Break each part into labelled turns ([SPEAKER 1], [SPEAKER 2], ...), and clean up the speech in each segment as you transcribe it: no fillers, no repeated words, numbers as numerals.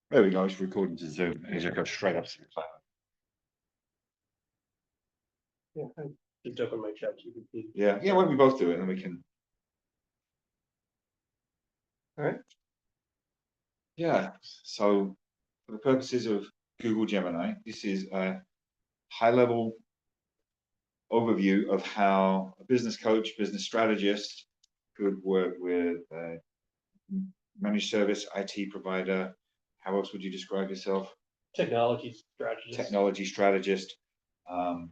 [SPEAKER 1] There we go. It's recording to Zoom. And it just goes straight up to the cloud.
[SPEAKER 2] Yeah, I just open my chat GPT.
[SPEAKER 1] Yeah, yeah. When we both do it, then we can.
[SPEAKER 2] All right.
[SPEAKER 1] Yeah. So, for the purposes of Google Gemini, this is a high-level overview of how a business coach, business strategist could work with a managed service IT provider. How else would you describe yourself?
[SPEAKER 2] Technology strategist.
[SPEAKER 1] Technology strategist. Um,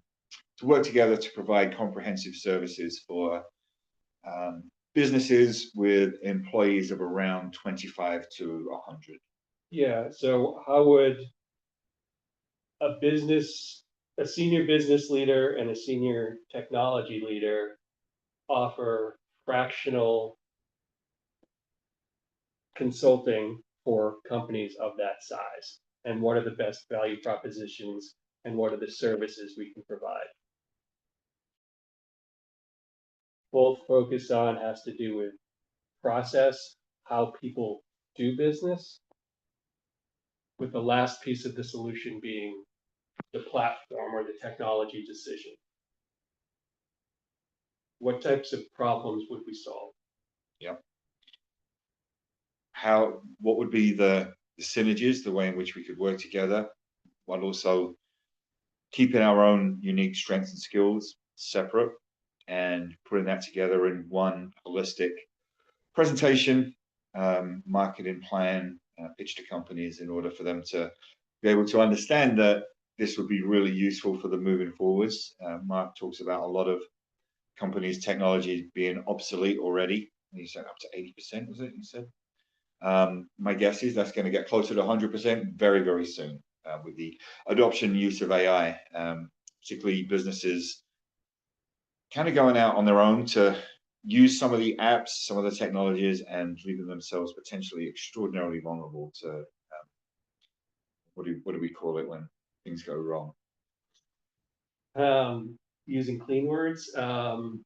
[SPEAKER 1] to work together to provide comprehensive services for businesses with employees of around 25 to 100.
[SPEAKER 2] Yeah. So how would a senior business leader and a senior technology leader offer fractional consulting for companies of that size? And what are the best value propositions and what are the services we can provide? Both focus on has to do with process, how people do business, with the last piece of the solution being the platform or the technology decision. What types of problems would we solve?
[SPEAKER 1] Yep. What would be the synergies, the way in which we could work together, while also keeping our own unique strengths and skills separate and putting that together in one holistic presentation, marketing plan, pitch to companies in order for them to be able to understand that this would be really useful for them moving forwards. Mark talks about a lot of companies' technology being obsolete already. He said up to 80%, was it? He said. My guess is that's going to get closer to 100% very, very soon with the adoption and use of AI, particularly businesses kind of going out on their own to use some of the apps, some of the technologies, and leaving themselves potentially extraordinarily vulnerable to what do we call it when things go wrong?
[SPEAKER 2] Using clean words,
[SPEAKER 1] Doesn't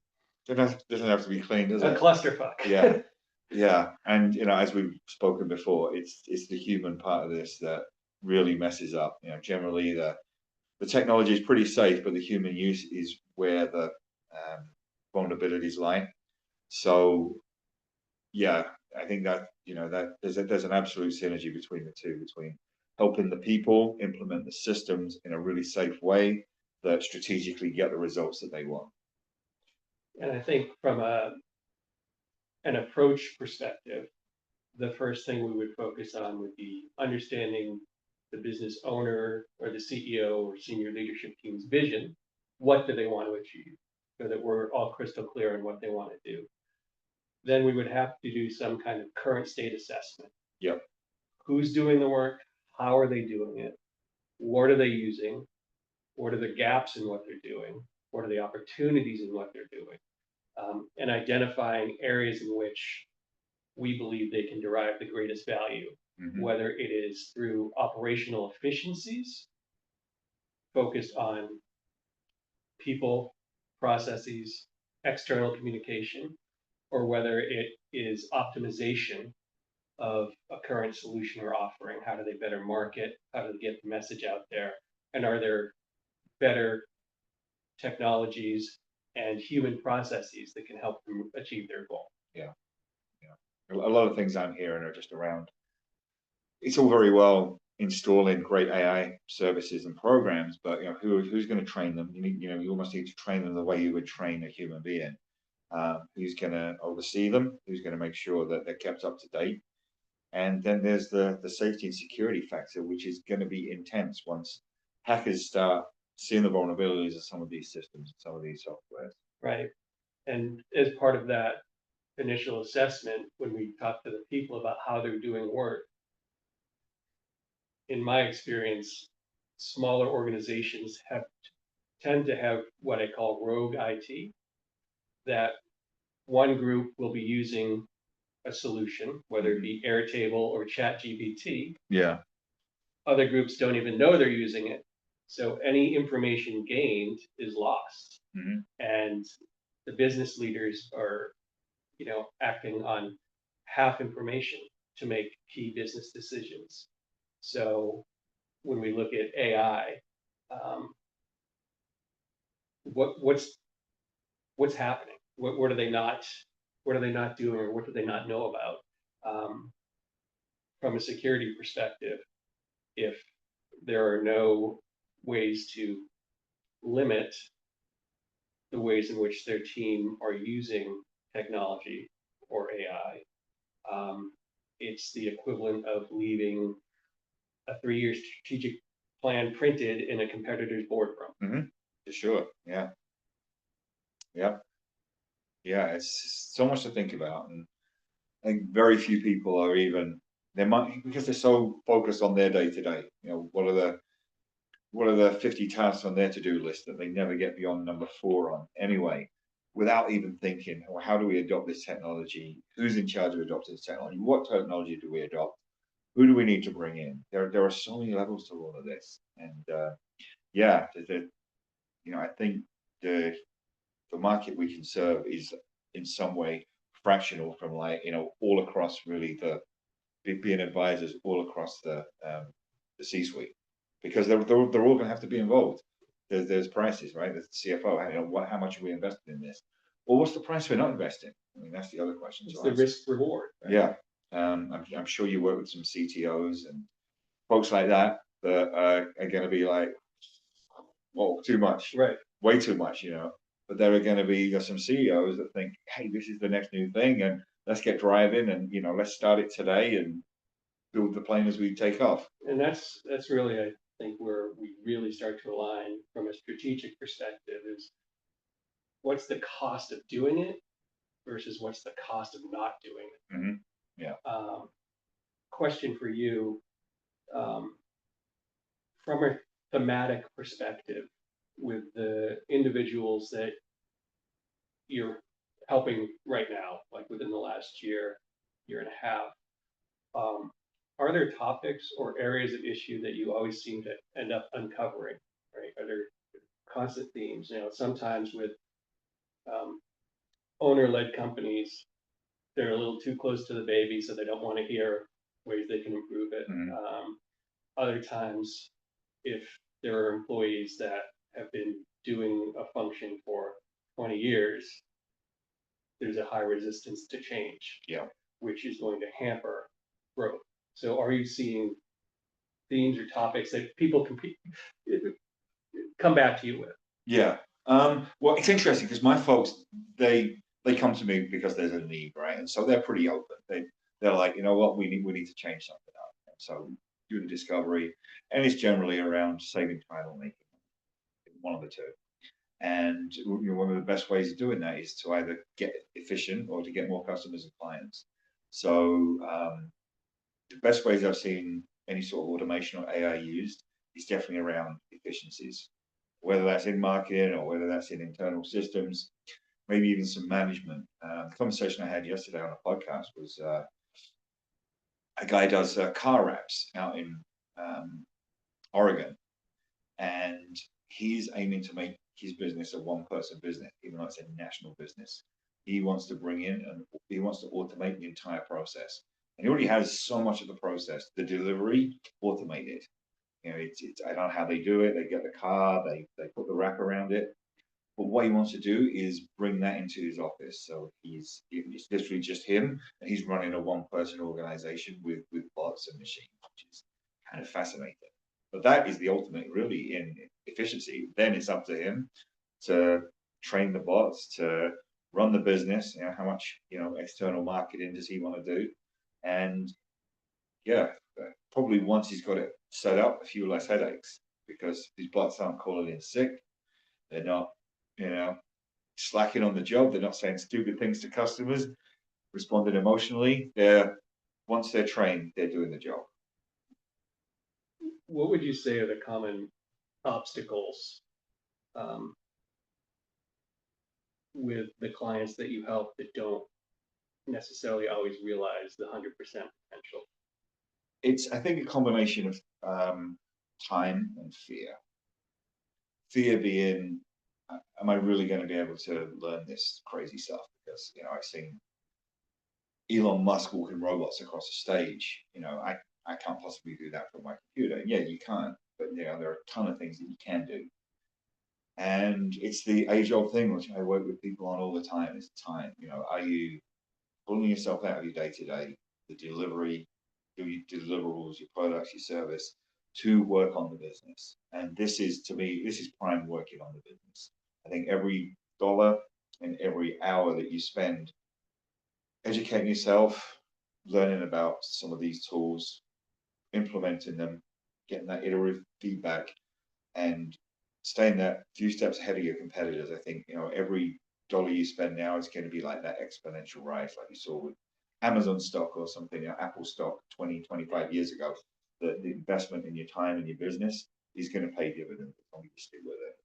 [SPEAKER 1] have to be clean, does
[SPEAKER 2] a
[SPEAKER 1] it?
[SPEAKER 2] clusterfuck.
[SPEAKER 1] Yeah, yeah, and as we've spoken before, it's the human part of this that really messes up. Generally the technology is pretty safe, but the human use is where the vulnerabilities lie. So yeah, I think that that there's an absolute synergy between the two, between helping the people implement the systems in a really safe way that strategically get the results that they want.
[SPEAKER 2] And I think from an approach perspective, the first thing we would focus on would be understanding the business owner or the CEO or senior leadership team's vision. What do they want to achieve? So that we're all crystal clear on what they want to do. Then we would have to do some kind of current state assessment.
[SPEAKER 1] Yep.
[SPEAKER 2] Who's doing the work? How are they doing it? What are they using? What are the gaps in what they're doing? What are the opportunities in what they're doing? And identifying areas in which we believe they can derive the greatest value, whether it is through operational efficiencies focused on people, processes, external communication, or whether it is optimization of a current solution or offering. How do they better market? How do they get the message out there? And are there better technologies and human processes that can help them achieve their goal?
[SPEAKER 1] Yeah, yeah. A lot of things I'm hearing are just around. It's all very well installing great AI services and programs, but who's going to train them? You almost need to train them the way you would train a human being. Who's going to oversee them? Who's going to make sure that they're kept up to date? And then there's the safety and security factor, which is going to be intense once hackers start seeing the vulnerabilities of some of these systems, some of these softwares.
[SPEAKER 2] Right. And as part of that initial assessment, when we talk to the people about how they're doing work, in my experience, smaller organizations tend to have what I call rogue IT, that one group will be using a solution, whether it be Airtable or ChatGPT.
[SPEAKER 1] Yeah.
[SPEAKER 2] Other groups don't even know they're using it. So any information gained is lost. And the business leaders are, acting on half information to make key business decisions. So when we look at AI, um, what's happening? What are they not? What are they not doing, or what do they not know about? Um, from a security perspective, if there are no ways to limit the ways in which their team are using technology or AI, it's the equivalent of leaving a 3-year strategic plan printed in a competitor's boardroom.
[SPEAKER 1] For sure. Yeah. Yeah. Yeah. It's so much to think about. And I think very few people are even, they might, because they're so focused on their day to day, what are the 50 tasks on their to-do list that they never get beyond number 4 on anyway, without even thinking, well, how do we adopt this technology? Who's in charge of adopting this technology? What technology do we adopt? Who do we need to bring in? There are so many levels to all of this. And yeah, I think the the market we can serve is in some way fractional from, like, all across really being advisors all across the C-suite, because they're all going to have to be involved. There's prices, right? There's the CFO. How much are we investing in this? Well, what's the price we're not investing? I mean, that's the other question
[SPEAKER 2] It's
[SPEAKER 1] to
[SPEAKER 2] the
[SPEAKER 1] answer.
[SPEAKER 2] risk reward.
[SPEAKER 1] Right? Yeah, I'm sure you work with some CTOs and folks like that are going to be like, well, too much,
[SPEAKER 2] Right.
[SPEAKER 1] way too much, But there are going to be some CEOs that think, hey, this is the next new thing, and let's get driving, and let's start it today and build the plane as we take off.
[SPEAKER 2] And that's really, I think, where we really start to align from a strategic perspective is what's the cost of doing it versus what's the cost of not doing it.
[SPEAKER 1] Mm-hmm. Yeah.
[SPEAKER 2] Question for you, um, from a thematic perspective, with the individuals that you're helping right now, like within the last year and a half, are there topics or areas of issue that you always seem to end up uncovering, right? Are there constant themes? Sometimes with um, owner-led companies, they're a little too close to the baby, so they don't want to hear ways they can improve it.
[SPEAKER 1] Mm-hmm.
[SPEAKER 2] Other times, if there are employees that have been doing a function for 20 years, there's a high resistance to change,
[SPEAKER 1] Yeah.
[SPEAKER 2] which is going to hamper growth. So are you seeing themes or topics that people come back to you with?
[SPEAKER 1] Yeah. Well, it's interesting because my folks, they come to me because there's a need, right? And so they're pretty open. They're like, you know what, we need to change something up. And so do the discovery, and it's generally around saving time or making one of the two. And one of the best ways of doing that is to either get efficient or to get more customers and clients. So the best ways I've seen any sort of automation or AI used is definitely around efficiencies, whether that's in marketing or whether that's in internal systems, maybe even some management. The conversation I had yesterday on a podcast was a guy does car wraps out in Oregon, and he's aiming to make his business a one-person business, even though it's a national business. He wants to bring in and he wants to automate the entire process. And he already has so much of the process, the delivery automated. It's I don't know how they do it. They get the car, they put the wrap around it. But what he wants to do is bring that into his office. So it's literally just him, and he's running a one-person organization with bots and machines, which is kind of fascinating. But that is the ultimate, really, in efficiency. Then it's up to him to train the bots, to run the business. How much external marketing does he want to do? And yeah, probably once he's got it set up, a few less headaches, because these bots aren't calling in sick. They're not, slacking on the job. They're not saying stupid things to customers, responding emotionally. Once they're trained, they're doing the job.
[SPEAKER 2] What would you say are the common obstacles um, with the clients that you help that don't necessarily always realize the 100% potential?
[SPEAKER 1] It's, I think, a combination of time and fear. Fear being, am I really going to be able to learn this crazy stuff? Because I've seen Elon Musk walking robots across the stage. I can't possibly do that from my computer. And yeah, you can't, but there are a ton of things that you can do. And it's the age-old thing, which I work with people on all the time, is time. Are you pulling yourself out of your day-to-day, the delivery, your deliverables, your products, your service, to work on the business? And this is, to me, this is prime working on the business. I think every dollar and every hour that you spend educating yourself, learning about some of these tools, implementing them, getting that iterative feedback, and staying that few steps ahead of your competitors. I think every dollar you spend now is going to be like that exponential rise, like you saw with Amazon stock or something, Apple stock 20, 25 years ago. The investment in your time and your business is going to pay dividends as long as you stick with it.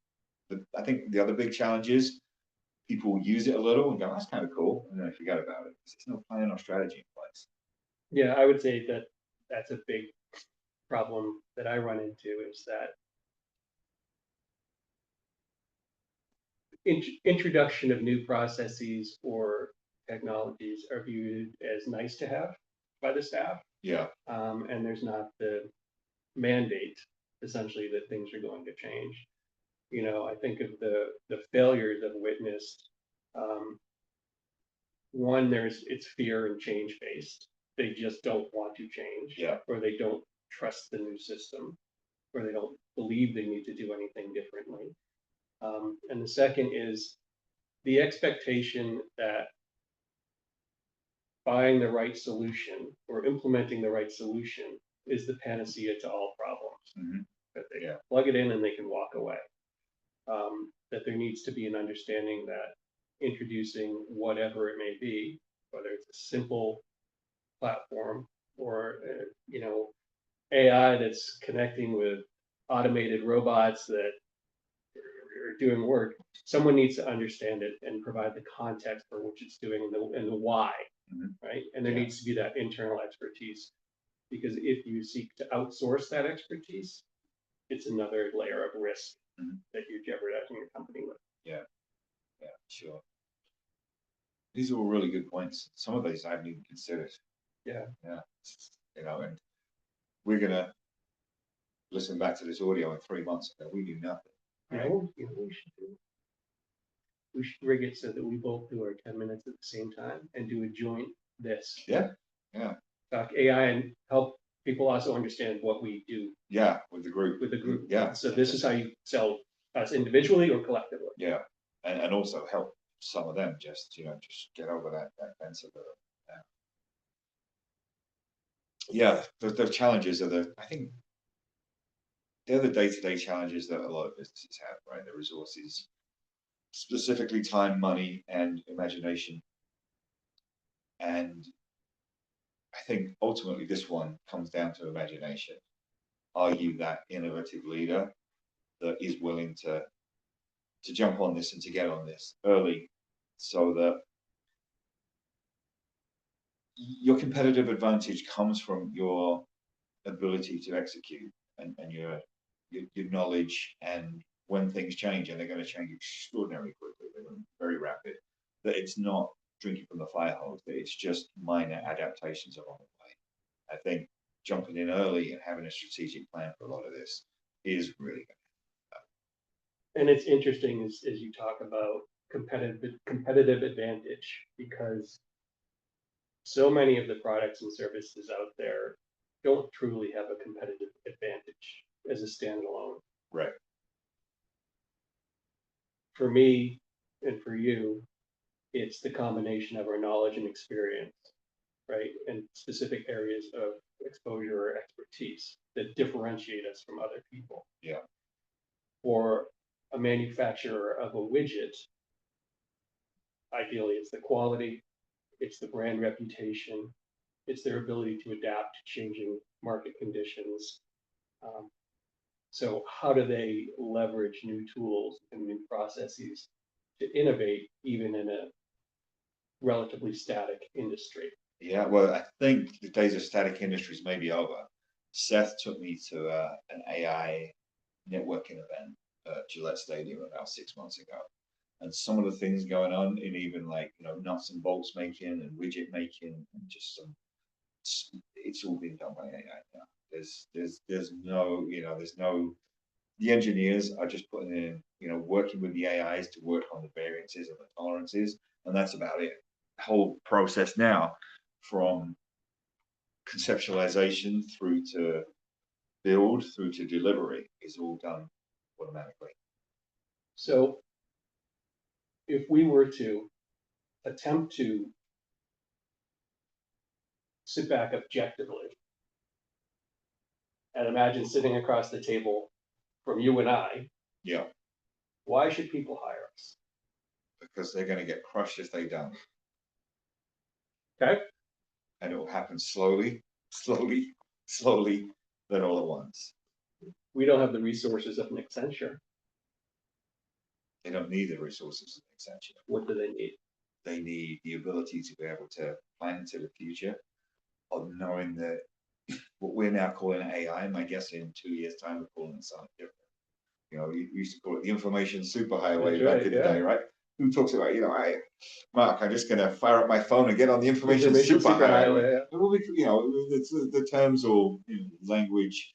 [SPEAKER 1] But I think the other big challenge is people use it a little and go, that's kind of cool, and then they forget about it because there's no plan or strategy in place.
[SPEAKER 2] Yeah, I would say that that's a big problem that I run into, is that introduction of new processes or technologies are viewed as nice to have by the staff,
[SPEAKER 1] Yeah,
[SPEAKER 2] and there's not the mandate essentially that things are going to change. I think of the failures I've witnessed. Um, One, it's fear and change based. They just don't want to change,
[SPEAKER 1] yeah,
[SPEAKER 2] or they don't trust the new system, or they don't believe they need to do anything differently. And the second is the expectation that buying the right solution or implementing the right solution is the panacea to all problems.
[SPEAKER 1] hmm
[SPEAKER 2] That they
[SPEAKER 1] yeah,
[SPEAKER 2] plug it in and they can walk away. That there needs to be an understanding that introducing whatever it may be, whether it's a simple platform or AI that's connecting with automated robots that are doing work, someone needs to understand it and provide the context for which it's doing and the why,
[SPEAKER 1] hmm
[SPEAKER 2] right? And there
[SPEAKER 1] yeah,
[SPEAKER 2] needs to be that internal expertise, because if you seek to outsource that expertise, it's another layer of risk
[SPEAKER 1] hmm
[SPEAKER 2] that you're jeopardizing your company with.
[SPEAKER 1] yeah, yeah, sure. These are all really good points. Some of these I haven't even considered.
[SPEAKER 2] Yeah.
[SPEAKER 1] Yeah, and we're gonna listen back to this audio in 3 months ago. We knew nothing. Right?
[SPEAKER 2] What we should do? We should rig it so that we both do our 10 minutes at the same time and do a joint this.
[SPEAKER 1] Yeah, yeah,
[SPEAKER 2] Talk AI and help people also understand what we do
[SPEAKER 1] yeah. With the group,
[SPEAKER 2] with the group.
[SPEAKER 1] yeah.
[SPEAKER 2] So this is how you sell us individually or collectively.
[SPEAKER 1] Yeah, and also help some of them just get over that fence of the. Yeah, the challenges are I think they're the day-to-day challenges that a lot of businesses have, right? The resources, specifically time, money, and imagination. And I think ultimately this one comes down to imagination. Are you that innovative leader that is willing to jump on this and to get on this early, so that your competitive advantage comes from your ability to execute and your knowledge, and when things change, and they're going to change extraordinarily quickly, they're going to be very rapid, that it's not drinking from the fire hose, that it's just minor adaptations along the way. I think jumping in early and having a strategic plan for a lot of this is really good.
[SPEAKER 2] And it's interesting as you talk about competitive advantage, because so many of the products and services out there don't truly have a competitive advantage as a standalone.
[SPEAKER 1] Right.
[SPEAKER 2] For me and for you, it's the combination of our knowledge and experience, right? And specific areas of exposure or expertise that differentiate us from other people.
[SPEAKER 1] Yeah.
[SPEAKER 2] For a manufacturer of a widget, ideally it's the quality, it's the brand reputation, it's their ability to adapt to changing market conditions. Um, so how do they leverage new tools and new processes to innovate even in a relatively static industry?
[SPEAKER 1] Yeah, well, I think the days of static industries may be over. Seth took me to an AI networking event at Gillette Stadium about 6 months ago. And some of the things going on in even like, nuts and bolts making and widget making and just some it's all being done by AI now. There's no, the engineers are just putting in, working with the AIs to work on the variances and the tolerances, and that's about it. The whole process now, from conceptualization through to build through to delivery, is all done automatically.
[SPEAKER 2] So if we were to attempt to sit back objectively and imagine sitting across the table from you and I,
[SPEAKER 1] Yeah,
[SPEAKER 2] why should people hire us?
[SPEAKER 1] because they're going to get crushed if they don't.
[SPEAKER 2] Okay.
[SPEAKER 1] And it will happen slowly, slowly, slowly, then all at once.
[SPEAKER 2] We don't have the resources of an Accenture.
[SPEAKER 1] They don't need the resources of Accenture.
[SPEAKER 2] What do they need?
[SPEAKER 1] They need the ability to be able to plan into the future, of knowing that what we're now calling AI, my guess in 2 years' time, we're calling it something different. You used to call it the information superhighway back in the day, right? Who talks about, Mark, I'm just going to fire up my phone and get on the information superhighway. The terms or language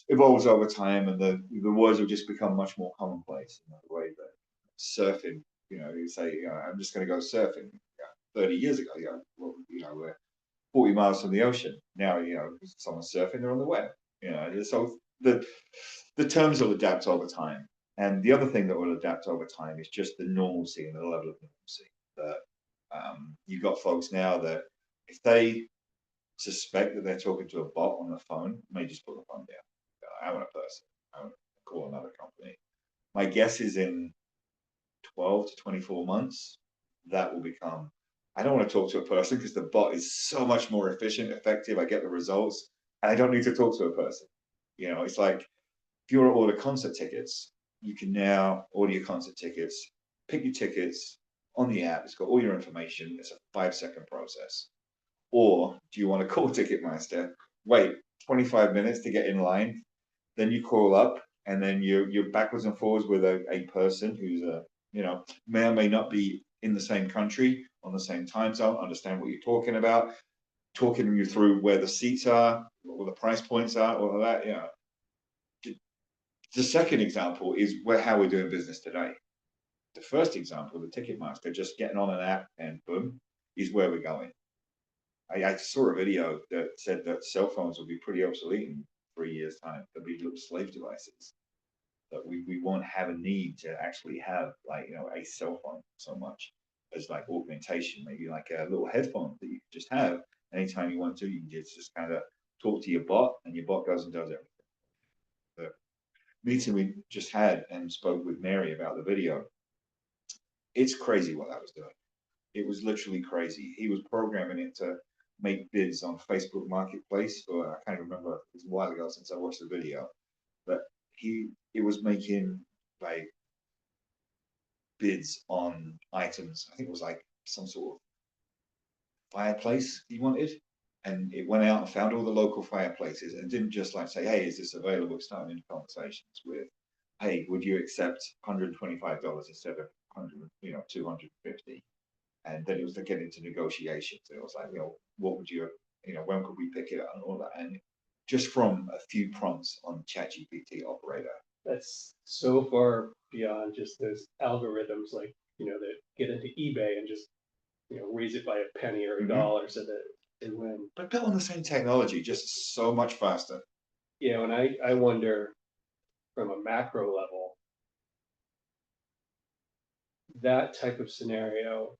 [SPEAKER 1] evolves over time, and the words will just become much more commonplace. The way that surfing, you say, I'm just going to go surfing. 30 years ago, we're 40 miles from the ocean. Now, someone's surfing, they're on the web. So the terms will adapt over time. And the other thing that will adapt over time is just the normalcy and the level of normalcy. That you've got folks now that if they suspect that they're talking to a bot on the phone, may just put the phone down. I want a person. I want to call another company. My guess is in 12 to 24 months, that will become, I don't want to talk to a person because the bot is so much more efficient, effective. I get the results, and I don't need to talk to a person. It's like if you want to order concert tickets, you can now order your concert tickets, pick your tickets on the app. It's got all your information. It's a 5-second process. Or do you want to call Ticketmaster, wait 25 minutes to get in line, then you call up, and then you're backwards and forwards with a person who's may or may not be in the same country, on the same time zone, understand what you're talking about, talking you through where the seats are, what the price points are, all of that. The second example is how we're doing business today. The first example, the Ticketmaster, just getting on an app and boom, is where we're going. I saw a video that said that cell phones will be pretty obsolete in 3 years' time. They'll be little slave devices. That we won't have a need to actually have a cell phone so much as like augmentation, maybe like a little headphone that you can just have anytime you want to. You can just kind of talk to your bot, and your bot goes and does everything. The meeting we just had and spoke with Mary about the video, it's crazy what that was doing. It was literally crazy. He was programming it to make bids on Facebook Marketplace for, I can't remember, it was a while ago since I watched the video, but it was making like bids on items. I think it was like some sort of fireplace he wanted, and it went out and found all the local fireplaces and didn't just like say, hey, is this available? It started into conversations with, hey, would you accept $125 instead of 250? And then it was to get into negotiations. It was like, what would you, when could we pick it up and all that? And just from a few prompts on ChatGPT operator.
[SPEAKER 2] That's so far beyond just those algorithms that get into eBay and just raise it by a penny or a dollar so that they win.
[SPEAKER 1] But built on the same technology, just so much faster.
[SPEAKER 2] And I wonder from a macro level, that type of scenario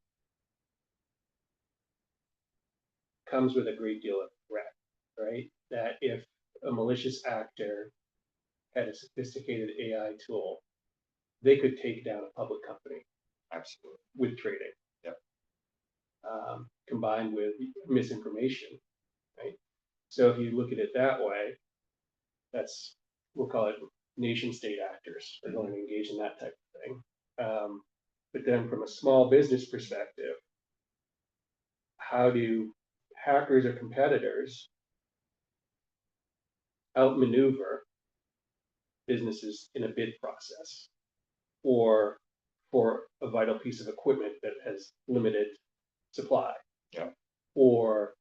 [SPEAKER 2] comes with a great deal of threat, right? That if a malicious actor had a sophisticated AI tool, they could take down a public company.
[SPEAKER 1] Absolutely.
[SPEAKER 2] With trading.
[SPEAKER 1] Yep.
[SPEAKER 2] Combined with misinformation, right? So if you look at it that way, we'll call it nation state actors are going to engage in that type of thing. But then from a small business perspective, how do hackers or competitors outmaneuver businesses in a bid process or for a vital piece of equipment that has limited supply?
[SPEAKER 1] Yeah.
[SPEAKER 2] Or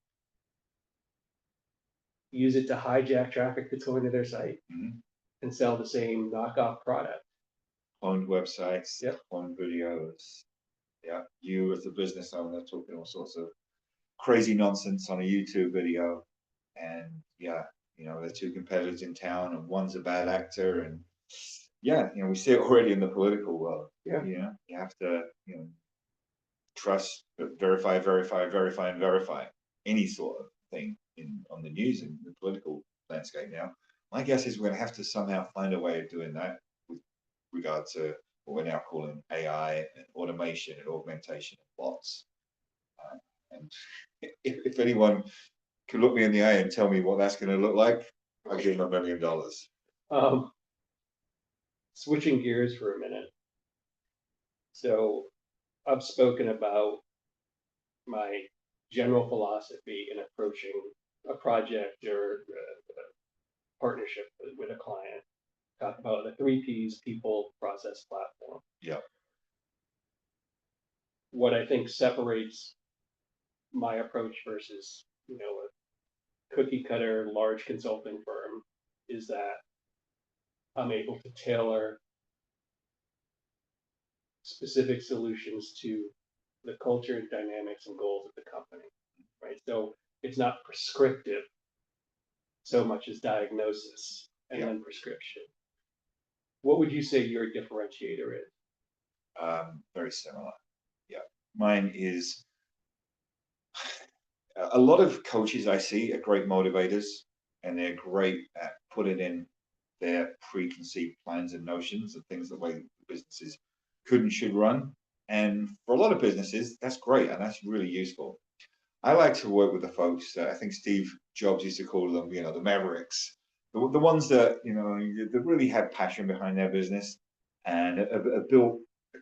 [SPEAKER 2] use it to hijack traffic that's going to their site
[SPEAKER 1] Mhm.
[SPEAKER 2] and sell the same knockoff product.
[SPEAKER 1] Cloned websites,
[SPEAKER 2] Yep.
[SPEAKER 1] cloned videos. Yeah, you as a business owner talking all sorts of crazy nonsense on a YouTube video, and yeah, there are two competitors in town, and one's a bad actor, and yeah, we see it already in the political world.
[SPEAKER 2] Yeah.
[SPEAKER 1] You have to, trust, but verify, verify, verify, and verify any sort of thing on the news and the political landscape now. My guess is we're going to have to somehow find a way of doing that with regard to what we're now calling AI and automation and augmentation and bots. And if anyone could look me in the eye and tell me what that's going to look like, I'll give them $1 million.
[SPEAKER 2] Switching gears for a minute. So I've spoken about my general philosophy in approaching a project or a partnership with a client. Talk about the 3 Ps: people, process, platform.
[SPEAKER 1] Yeah.
[SPEAKER 2] What I think separates my approach versus, a cookie cutter large consulting firm is that I'm able to tailor specific solutions to the culture, dynamics, and goals of the company, right? So it's not prescriptive so much as diagnosis and
[SPEAKER 1] Yeah.
[SPEAKER 2] then prescription. What would you say your differentiator is?
[SPEAKER 1] Very similar. Yeah. Mine is a lot of coaches I see are great motivators, and they're great at putting in their preconceived plans and notions of things the way businesses could and should run. And for a lot of businesses, that's great and that's really useful. I like to work with the folks that I think Steve Jobs used to call them, the mavericks, the ones that, that really have passion behind their business and have built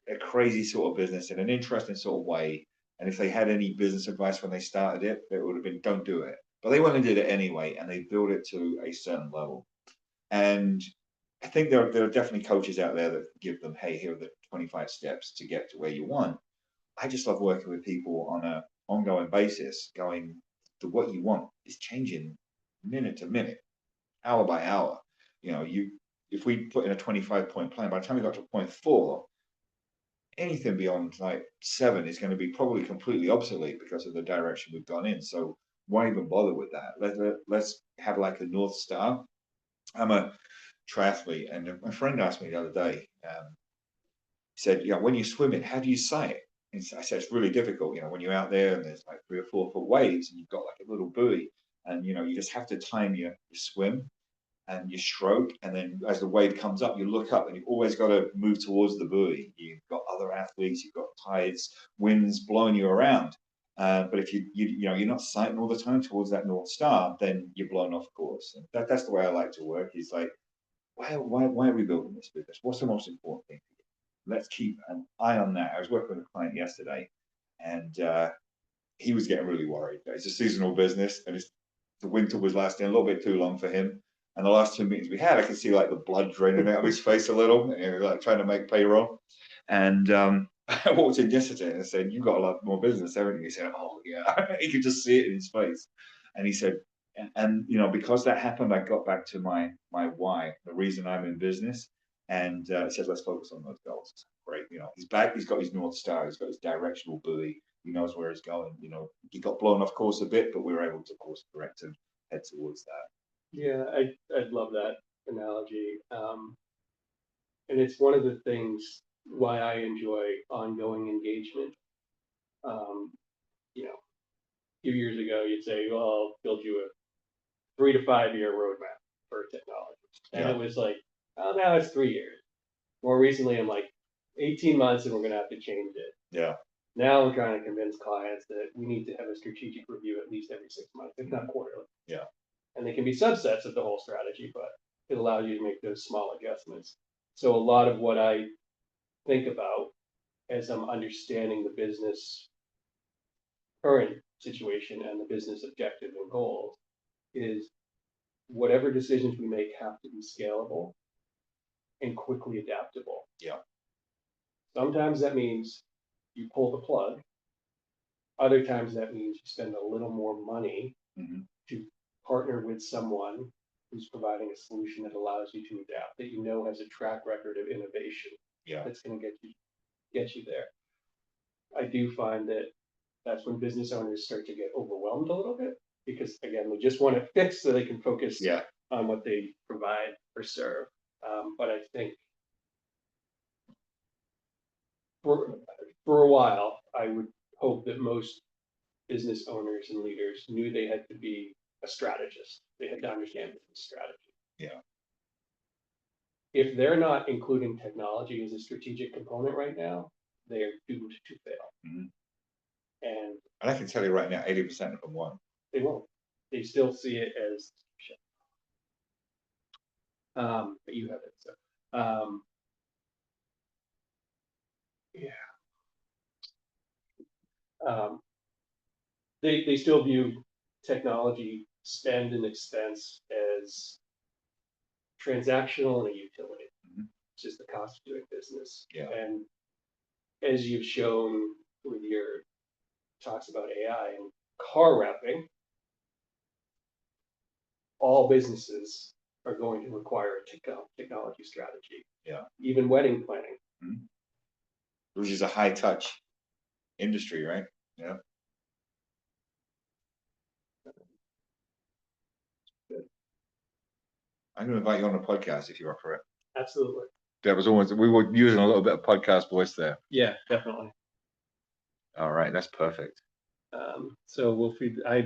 [SPEAKER 1] a crazy sort of business in an interesting sort of way. And if they had any business advice when they started it, it would have been, don't do it. But they went and did it anyway, and they built it to a certain level. And I think there are definitely coaches out there that give them, hey, here are the 25 steps to get to where you want. I just love working with people on an ongoing basis, going to what you want is changing minute to minute, hour by hour. If we put in a 25-point plan, by the time we got to point 4, anything beyond like 7 is going to be probably completely obsolete because of the direction we've gone in. So why even bother with that? Let's have like a North Star. I'm a triathlete, and my friend asked me the other day, he said, when you're swimming, how do you sight? And I said, it's really difficult, when you're out there and there's like 3 or 4 foot waves and you've got like a little buoy, and you just have to time your swim and your stroke, and then as the wave comes up, you look up, and you've always got to move towards the buoy. You've got other athletes, you've got tides, winds blowing you around. But if you're not sighting all the time towards that North Star, then you're blown off course. And that's the way I like to work. Is like, why are we building this business? What's the most important thing? Let's keep an eye on that. I was working with a client yesterday, and he was getting really worried. It's a seasonal business, and the winter was lasting a little bit too long for him. And the last 2 meetings we had, I could see like the blood draining out of his face a little, and he was like trying to make payroll. And I walked in yesterday and I said, "You've got a lot more business, haven't you?" He said, "Oh yeah." He could just see it in his face. And he said, and because that happened, I got back to my why, the reason I'm in business. And he said, let's focus on those goals. Great. He's back. He's got his North Star. He's got his directional buoy. He knows where he's going. He got blown off course a bit, but we were able to course correct and head towards that.
[SPEAKER 2] Yeah, I'd love that analogy. And it's one of the things why I enjoy ongoing engagement. A few years ago, you'd say, well, I'll build you a 3 to 5 year roadmap for technology. And
[SPEAKER 1] Yeah.
[SPEAKER 2] it was like, oh, now it's 3 years. More recently, I'm like, 18 months and we're going to have to change it.
[SPEAKER 1] Yeah.
[SPEAKER 2] Now I'm trying to convince clients that we need to have a strategic review at least every 6 months, if not quarterly.
[SPEAKER 1] Yeah.
[SPEAKER 2] And they can be subsets of the whole strategy, but it allows you to make those small adjustments. So a lot of what I think about as I'm understanding the business current situation and the business objective and goals is whatever decisions we make have to be scalable and quickly adaptable.
[SPEAKER 1] Yeah.
[SPEAKER 2] Sometimes that means you pull the plug. Other times that means you spend a little more money to partner with find someone who's providing a solution that allows you to adapt, that you know has a track record of innovation.
[SPEAKER 1] Yeah.
[SPEAKER 2] That's going to get you there. I do find that that's when business owners start to get overwhelmed a little bit, because again, they just want it fixed so they can focus
[SPEAKER 1] Yeah.
[SPEAKER 2] on what they provide or serve. But I think for a while, I would hope that most business owners and leaders knew they had to be a strategist. They had to understand business strategy.
[SPEAKER 1] Yeah.
[SPEAKER 2] If they're not including technology as a strategic component right now, they are doomed to fail.
[SPEAKER 1] Mhm.
[SPEAKER 2] And
[SPEAKER 1] And I can tell you right now, 80% of them won't.
[SPEAKER 2] they won't. They still see it as shit. But you have it. So, yeah. They still view technology spend and expense as transactional and a utility.
[SPEAKER 1] Mhm.
[SPEAKER 2] It's just the cost of doing business.
[SPEAKER 1] Yeah.
[SPEAKER 2] And as you've shown with your talks about AI and car wrapping, all businesses are going to require a technology strategy.
[SPEAKER 1] Yeah.
[SPEAKER 2] Even wedding planning.
[SPEAKER 1] Mhm. Which is a high touch industry, right? Yeah. I'm going to invite you on a podcast if you're up for it.
[SPEAKER 2] Absolutely.
[SPEAKER 1] That was almost, we were using a little bit of podcast voice there.
[SPEAKER 2] Yeah, definitely.
[SPEAKER 1] All right, that's perfect.
[SPEAKER 2] So we'll feed. I